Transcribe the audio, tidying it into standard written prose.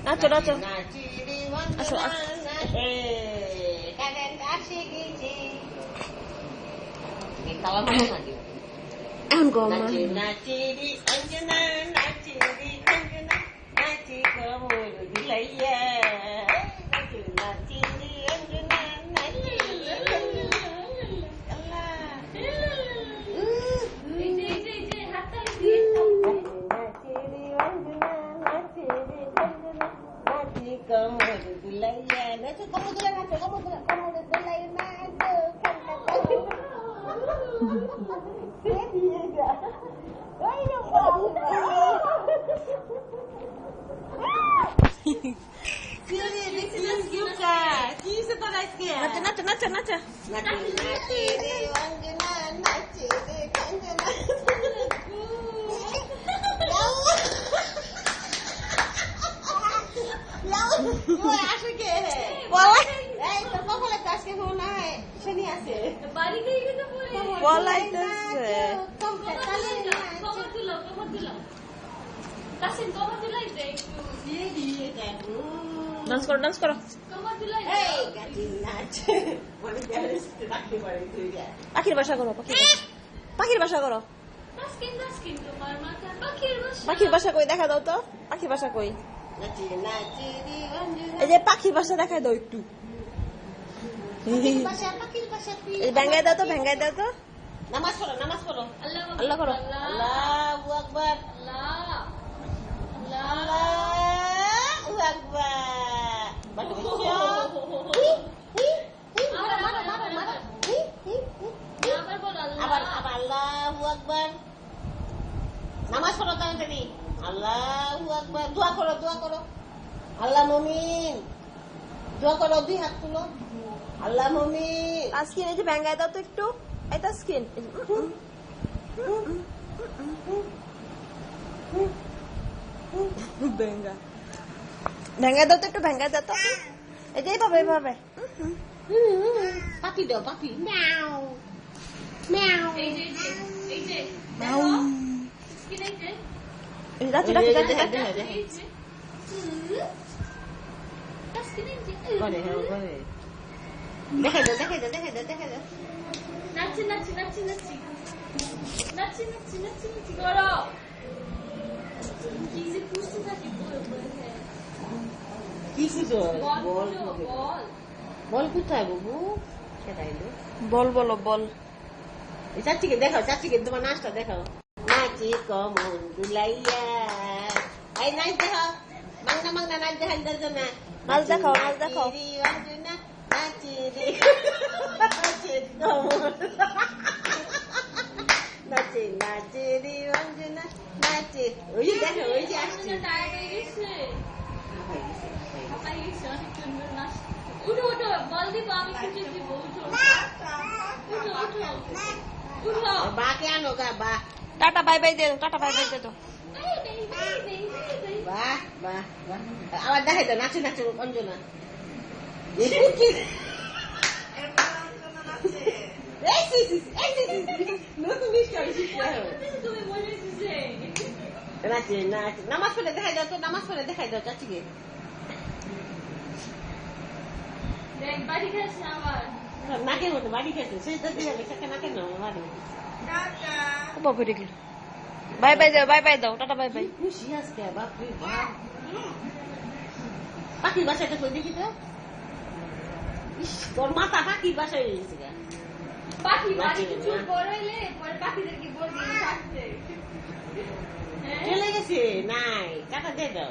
নাচো নাচো নাচিরি আসো, অঞ্জনা আসো। নাচে কারেন্ট আসে গেছে এই কালা মাছ নাকি এখন গো মা নাচে নাচিরি অঞ্জনা নাচিরি অঞ্জনা নাচি কমর দিলাইয়া নাচে নাচিরি অঞ্জনা নাচিরি আল্লাহ নাচিরি অঞ্জনা নাচিরি অঞ্জনা নাচি কমর দিলাইয়া নাচো কমর দিলা নাচো কমর দিলাইয়া নাচো নাচো নাচো নাচো বলাইতেছে ডান্স করো ডান্স করো পাখির বাসা করো পাখির বাসা করো পাখির বাসা কই দেখা দাও তো পাখির বাসা কই এই যে পাখির বাসা দেখা দাও একটু ভেঙ্গাই দাও তো ভেঙ্গাই দাও তো নামাজ পড়ো নামাজ পড়ো আল্লাহ করো আল্লাহু আকবার আল্লাহু আকবার বাটো আবার আবার আল্লাহু আকবার নামাজ পড়ো তাড়াতাড়ি আল্লাহু আকবার দোয়া করো আল্লাহ মুমিন দোয়া করো দুই হাত তুলো আল্লাহ মুমিন আজকে এই যে ভেঙ্গাই দাও তো একটু এটা স্কিন ভেঙ্গাই দাও তো একটু ভেঙ্গাই দাও তো এই যে এইভাবে এইভাবে পাপি দাও পাপি ম্যাও ম্যাও রাখো রাখো রাখো দেখাই দাও কি খুঁজো বল কোথায় বাবু সেটাইলো বল বলো বল চাচিকে তোমার নাচটা দেখাও নাচি কমন দুলাইয়া এই নাচ দেখাও মাংনা নাচ দেখাই দাও না নাচ দেখাও নাচ দেখাও নাচিরি কমন নাচিরি অঞ্জনা নাচে ওই দেখো ওই যে আসছে বাকে আনো গা বা টাটা বাই বাই দে টাটা বাই বাই দে তো বাহ আবার দেখাই দাও নাচো অঞ্জনা নতুন নাচে নামাজ পড়ে দেখাই দাও চাচিকে নাকের মতো বাড়ি খেয়েছে সেই তো দিয়ে সেখানে নাকের না বাড়ি বাবা দেখলি বাই বাই দাও বাই বাই দাও টাটা বাই বাই খুশি আজকে বাপরে বাপ পাখির বাসাটা কই দেখি তো তোর মাথা পাখির বাসায় গেছে গা চলে গেছে নাই টাকা দিয়ে দাও